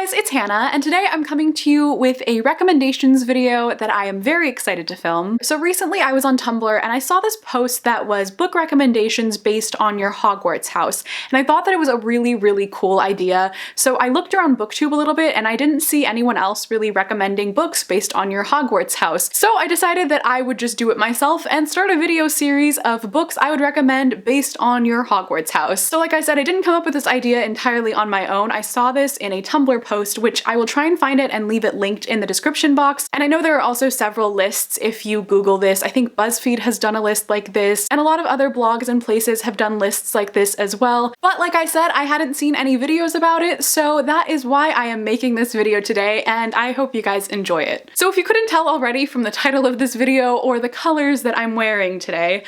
guys, it's Hannah, and today I'm coming to you with a recommendations video that I am very excited to film. So recently I was on Tumblr and I saw this post that was book recommendations based on your Hogwarts house, and I thought that it was a really cool idea. So I looked around BookTube a little bit and I didn't see anyone else really recommending books based on your Hogwarts house. So I decided that I would just do it myself and start a video series of books I would recommend based on your Hogwarts house. So like I said, I didn't come up with this idea entirely on my own. I saw this in a Tumblr post, which I will try and find it and leave it linked in the description box. And I know there are also several lists if you Google this. I think BuzzFeed has done a list like this, and a lot of other blogs and places have done lists like this as well. But like I said, I hadn't seen any videos about it, so that is why I am making this video today, and I hope you guys enjoy it. So if you couldn't tell already from the title of this video or the colors that I'm wearing today,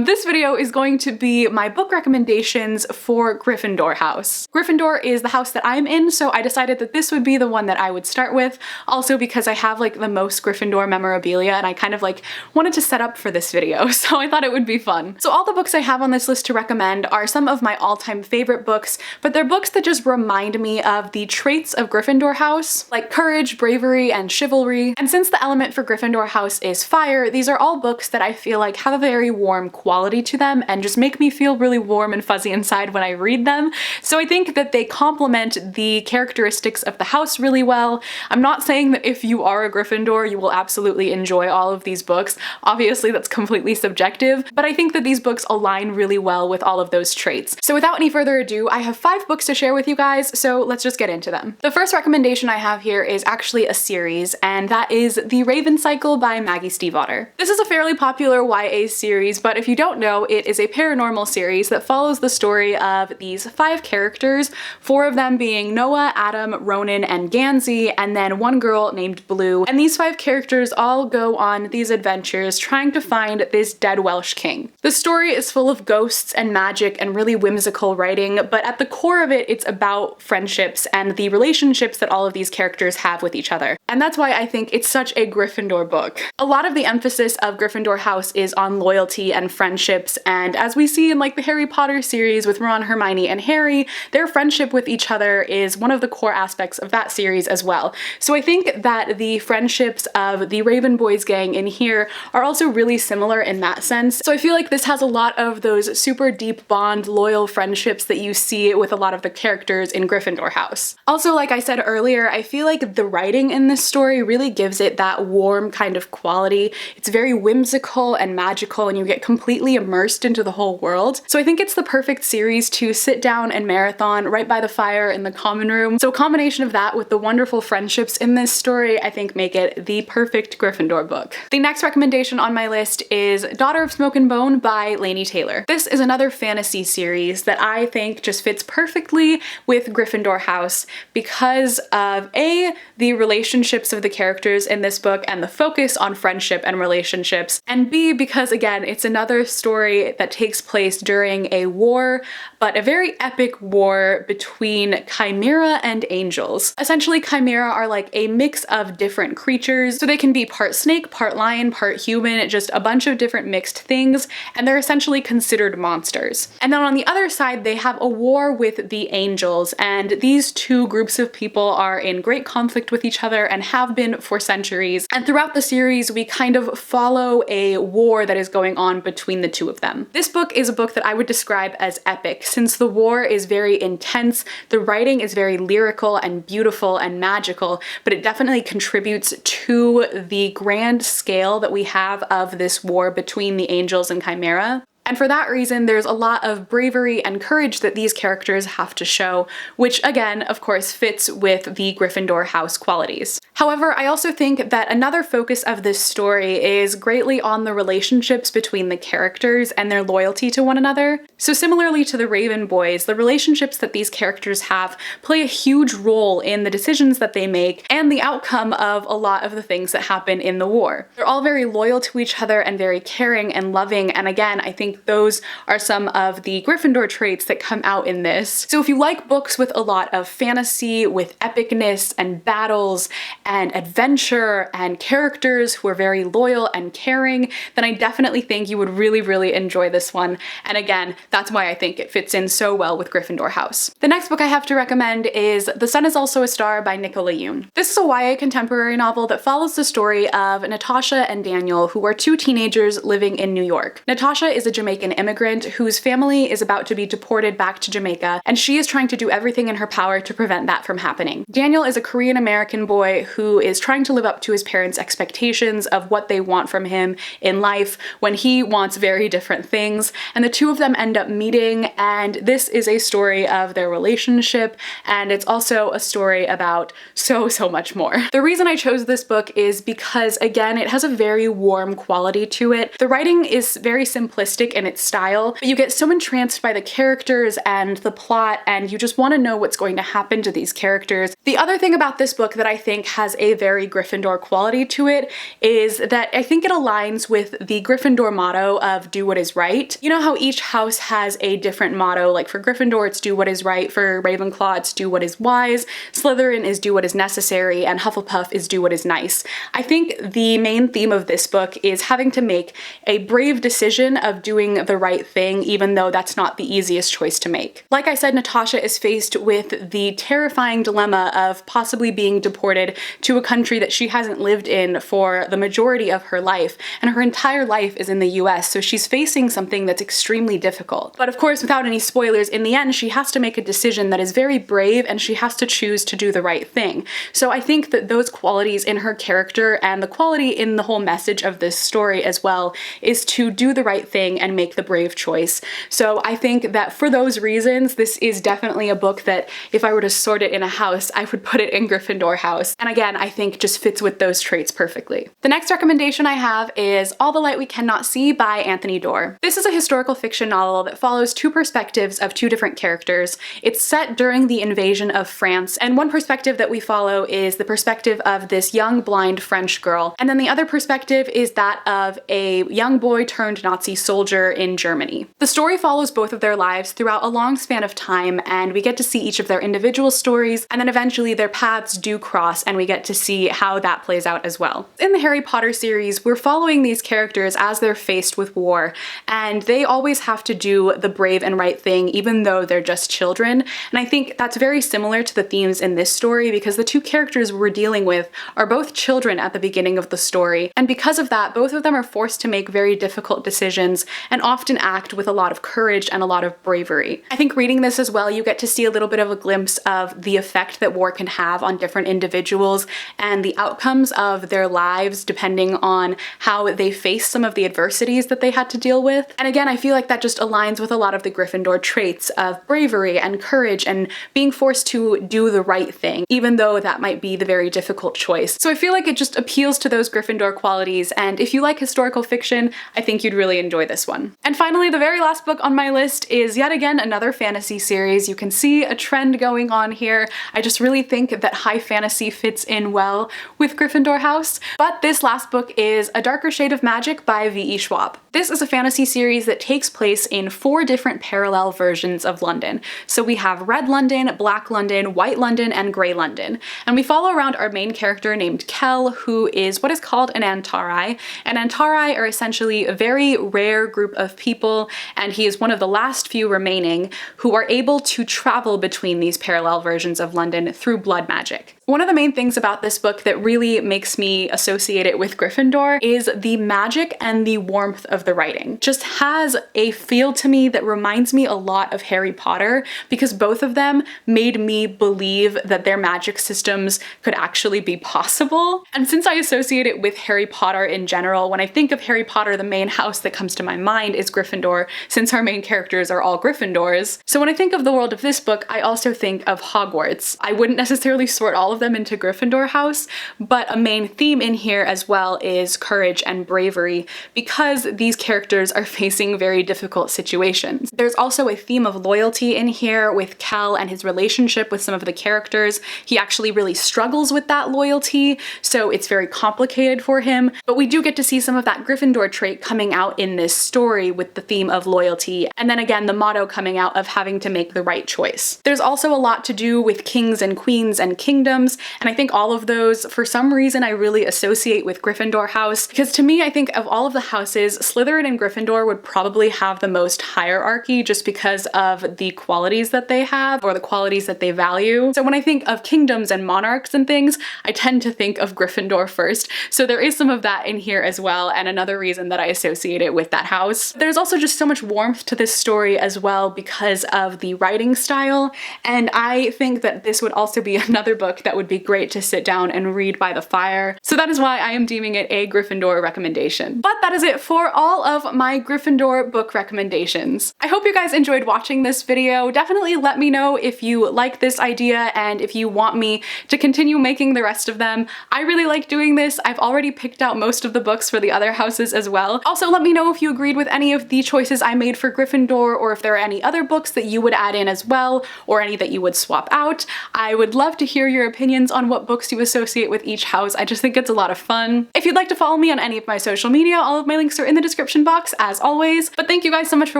this video is going to be my book recommendations for Gryffindor House. Gryffindor is the house that I'm in, so I decided that this would be the one that I would start with, also because I have like the most Gryffindor memorabilia and I kind of like wanted to set up for this video, so I thought it would be fun. So all the books I have on this list to recommend are some of my all-time favorite books, but they're books that just remind me of the traits of Gryffindor House, like courage, bravery, and chivalry. And since the element for Gryffindor House is fire, these are all books that I feel like have a very warm quality to them and just make me feel really warm and fuzzy inside when I read them. So I think that they complement the characteristics of the house really well. I'm not saying that if you are a Gryffindor, you will absolutely enjoy all of these books. Obviously, that's completely subjective, but I think that these books align really well with all of those traits. So without any further ado, I have 5 books to share with you guys, so let's just get into them. The first recommendation I have here is actually a series, and that is The Raven Cycle by Maggie Stiefvater. This is a fairly popular YA series, but if you don't know, it is a paranormal series that follows the story of these 5 characters, 4 of them being Noah, Adam, Ronan, and Gansey, and then one girl named Blue. And these 5 characters all go on these adventures trying to find this dead Welsh king. The story is full of ghosts and magic and really whimsical writing, but at the core of it, it's about friendships and the relationships that all of these characters have with each other. And that's why I think it's such a Gryffindor book. A lot of the emphasis of Gryffindor House is on loyalty and friendships, and as we see in like the Harry Potter series with Ron, Hermione, and Harry, their friendship with each other is one of the core aspects of that series as well. So I think that the friendships of the Raven Boys gang in here are also really similar in that sense. So I feel like this has a lot of those super deep bond, loyal friendships that you see with a lot of the characters in Gryffindor House. Also, like I said earlier, I feel like the writing in this story really gives it that warm kind of quality. It's very whimsical and magical, and you get completely immersed into the whole world. So I think it's the perfect series to sit down and marathon right by the fire in the common room. So a combination of that with the wonderful friendships in this story, I think make it the perfect Gryffindor book. The next recommendation on my list is Daughter of Smoke and Bone by Laini Taylor. This is another fantasy series that I think just fits perfectly with Gryffindor House because of A, the relationships of the characters in this book and the focus on friendship and relationships, and B, because again, it's another story that takes place during a war, but a very epic war between chimera and angels. Essentially, chimera are like a mix of different creatures, so they can be part snake, part lion, part human, just a bunch of different mixed things, and they're essentially considered monsters. And then on the other side, they have a war with the angels, and these two groups of people are in great conflict with each other and have been for centuries. And throughout the series, we kind of follow a war that is going on between the two of them. This book is a book that I would describe as epic, since the war is very intense, the writing is very lyrical and beautiful and magical, but it definitely contributes to the grand scale that we have of this war between the angels and chimera. And for that reason, there's a lot of bravery and courage that these characters have to show, which again, of course, fits with the Gryffindor House qualities. However, I also think that another focus of this story is greatly on the relationships between the characters and their loyalty to one another. So similarly to the Raven Boys, the relationships that these characters have play a huge role in the decisions that they make and the outcome of a lot of the things that happen in the war. They're all very loyal to each other and very caring and loving, and again, I think those are some of the Gryffindor traits that come out in this. So if you like books with a lot of fantasy, with epicness and battles, and adventure and characters who are very loyal and caring, then I definitely think you would really, really enjoy this one. And again, that's why I think it fits in so well with Gryffindor House. The next book I have to recommend is The Sun is Also a Star by Nicola Yoon. This is a YA contemporary novel that follows the story of Natasha and Daniel, who are two teenagers living in New York. Natasha is a Jamaican immigrant whose family is about to be deported back to Jamaica, and she is trying to do everything in her power to prevent that from happening. Daniel is a Korean American boy who is trying to live up to his parents' expectations of what they want from him in life when he wants very different things, and the two of them end up meeting, and this is a story of their relationship, and it's also a story about so much more. The reason I chose this book is because, again, it has a very warm quality to it. The writing is very simplistic in its style, but you get so entranced by the characters and the plot, and you just want to know what's going to happen to these characters. The other thing about this book that I think has a very Gryffindor quality to it is that I think it aligns with the Gryffindor motto of do what is right. You know how each house has a different motto, like for Gryffindor it's do what is right, for Ravenclaw it's do what is wise, Slytherin is do what is necessary, and Hufflepuff is do what is nice. I think the main theme of this book is having to make a brave decision of doing the right thing, even though that's not the easiest choice to make. Like I said, Natasha is faced with the terrifying dilemma of possibly being deported to a country that she hasn't lived in for the majority of her life, and her entire life is in the US, so she's facing something that's extremely difficult. But of course, without any spoilers, in the end she has to make a decision that is very brave, and she has to choose to do the right thing. So I think that those qualities in her character and the quality in the whole message of this story as well is to do the right thing and make the brave choice. So I think that for those reasons, this is definitely a book that if I were to sort it in a house, I would put it in Gryffindor House. And again, I think just fits with those traits perfectly. The next recommendation I have is All the Light We Cannot See by Anthony Doerr. This is a historical fiction novel that follows two perspectives of two different characters. It's set during the invasion of France, and one perspective that we follow is the perspective of this young blind French girl, and then the other perspective is that of a young boy turned Nazi soldier in Germany. The story follows both of their lives throughout a long span of time, and we get to see each of their individual stories, and then eventually their paths do cross and we get to see how that plays out as well. In the Harry Potter series, we're following these characters as they're faced with war, and they always have to do the brave and right thing even though they're just children, and I think that's very similar to the themes in this story because the two characters we're dealing with are both children at the beginning of the story, and because of that, both of them are forced to make very difficult decisions and often act with a lot of courage and a lot of bravery. I think reading this as well, you get to see a little bit of a glimpse of the effect that war can have on different individuals and the outcomes of their lives depending on how they face some of the adversities that they had to deal with. And again, I feel like that just aligns with a lot of the Gryffindor traits of bravery and courage and being forced to do the right thing, even though that might be the very difficult choice. So I feel like it just appeals to those Gryffindor qualities, and if you like historical fiction, I think you'd really enjoy this one. And finally, the very last book on my list is yet again another fantasy series. You can see a trend going on here. I just really think that high fantasy fits in well with Gryffindor House. But this last book is A Darker Shade of Magic by V.E. Schwab. This is a fantasy series that takes place in 4 different parallel versions of London. So we have Red London, Black London, White London, and Grey London. And we follow around our main character named Kell, who is what is called an Antari. And Antari are essentially a very rare group of people, and he is one of the last few remaining who are able to travel between these parallel versions of London through blood magic. One of the main things about this book that really makes me associate it with Gryffindor is the magic and the warmth of the writing. Just has a feel to me that reminds me a lot of Harry Potter, because both of them made me believe that their magic systems could actually be possible. And since I associate it with Harry Potter in general, when I think of Harry Potter, the main house that comes to my mind is Gryffindor, since our main characters are all Gryffindors. So when I think of the world of this book, I also think of Hogwarts. I wouldn't necessarily sort all of them into Gryffindor House, but a main theme in here as well is courage and bravery, because these these characters are facing very difficult situations. There's also a theme of loyalty in here with Kel and his relationship with some of the characters. He actually really struggles with that loyalty, so it's very complicated for him, but we do get to see some of that Gryffindor trait coming out in this story with the theme of loyalty, and then again the motto coming out of having to make the right choice. There's also a lot to do with kings and queens and kingdoms, and I think all of those, for some reason, I really associate with Gryffindor house, because to me, I think of all of the houses, Slytherin and Gryffindor would probably have the most hierarchy just because of the qualities that they have, or the qualities that they value. So when I think of kingdoms and monarchs and things, I tend to think of Gryffindor first. So there is some of that in here as well, and another reason that I associate it with that house. There's also just so much warmth to this story as well because of the writing style, and I think that this would also be another book that would be great to sit down and read by the fire. So that is why I am deeming it a Gryffindor recommendation. But that is it for all of my Gryffindor book recommendations. I hope you guys enjoyed watching this video. Definitely let me know if you like this idea and if you want me to continue making the rest of them. I really like doing this. I've already picked out most of the books for the other houses as well. Also, let me know if you agreed with any of the choices I made for Gryffindor, or if there are any other books that you would add in as well, or any that you would swap out. I would love to hear your opinions on what books you associate with each house. I just think it's a lot of fun. If you'd like to follow me on any of my social media, all of my links are in the description box as always. But thank you guys so much for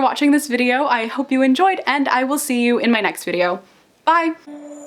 watching this video. I hope you enjoyed, and I will see you in my next video. Bye!